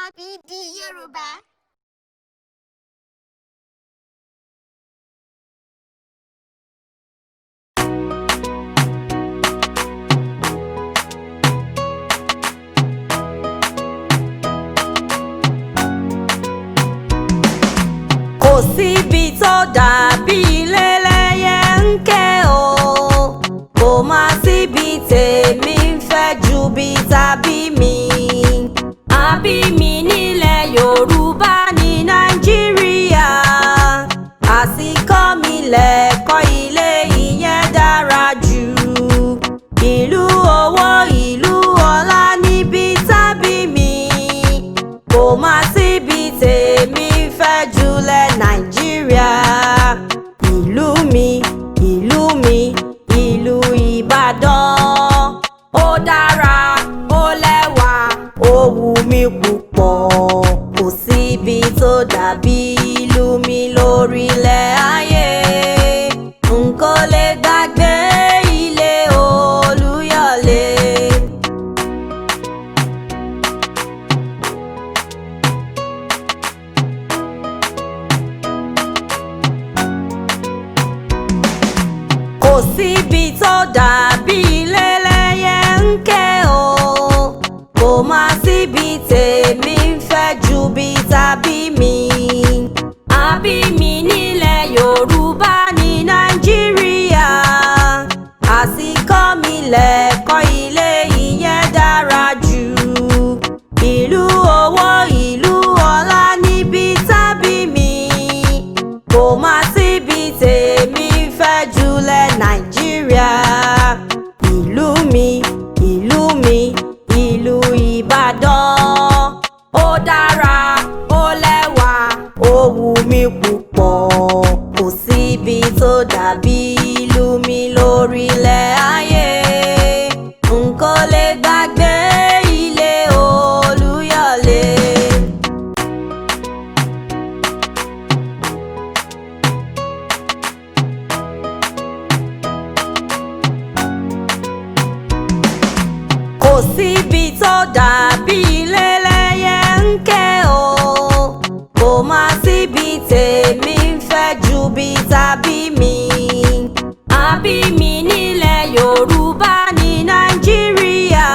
RBD Yorùbá. Kò síbi tó dàbí ilé lẹ́yẹ ń ké o, kò má síbi tèmi ń fẹ́ ju bí tàbí mi. Àbí mi nílẹ̀ Yorùbá ní Nàìjíríà, àsìkò mi lẹ́kọ̀ọ́ ilé ìyẹn dára jù. Ìlú owó ìlú ọlá níbi tàbí mi, kò má síbi tèmi ń fẹ́ jùlẹ̀ Nàìjíríà. Ìlú mi, ìlú mi, ìlú Ìbàdàn. Ó dára, ó lẹ́wà, ó wù mí púpọ̀. Kò síbi tó dàbí ìlú mi lórílẹ̀ ayé. N kò lè gbàgbé ilé Olúyọ̀lé. Kò síbi tó dàbí ilé lẹ́yẹ ń ké o, kò má síbi tèmi ń fẹ́ ju bí tàbí mi. Àbí mi nílẹ̀ Yorùbá ní Nàìjíríà, àsìkò mi lẹ́kọ̀ọ́ ilé ìyẹn dára jù. Ìlú owó ìlú ọlá níbi tàbí mi, kò má síbi tèmi ń fẹ́ jùlẹ̀ Nàìjíríà. Ìlú mi, ìlú mi, ìlú Ìbàdàn. Ó dára, ó lẹ́wà, ó wù mí púpọ̀. Kò síbi tó dàbí ìlú mi lórílẹ̀ ayé. N kò lè gbàgbé ilé Olúyọ̀lé. Kò síbi tó dàbí ilé lẹ́yẹ ń ké o, kò má síbi tèmi ń fẹ́ ju bí tàbí mi. Àbí mi nílẹ̀ Yorùbá ní Nàìjíríà,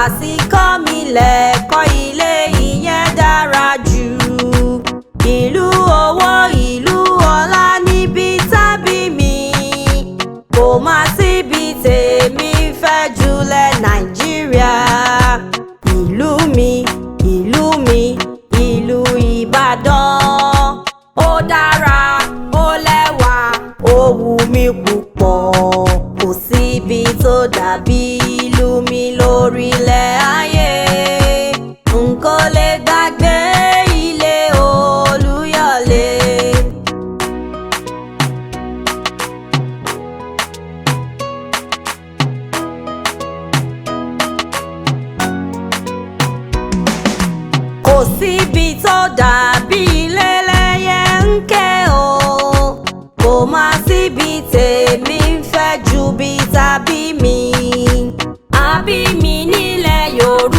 àsìkò mi lẹ́kọ̀ọ́ ilé ìyẹn dára jù. Ìlú owó ìlú ọlá níbi tàbí mi, kò má síbi tèmi ń fẹ́ jùlẹ̀ Nàìjíríà. Ìlú mi, ìlú mi, ìlú Ìbàdàn. Ó dára, ó lẹ́wà, ó wù mí púpọ̀. Kò síbi tó dàbí ìlú mi lórílẹ̀ ayé. N kò lè gbàgbé ilé Olúyọ̀lé. Kò síbi tó dàbí ilé lẹ́yẹ ń ké o, kò má síbi tèmi ń fẹ́ ju bí tàbí mi. Àbí mi nílẹ̀ Yorùbá.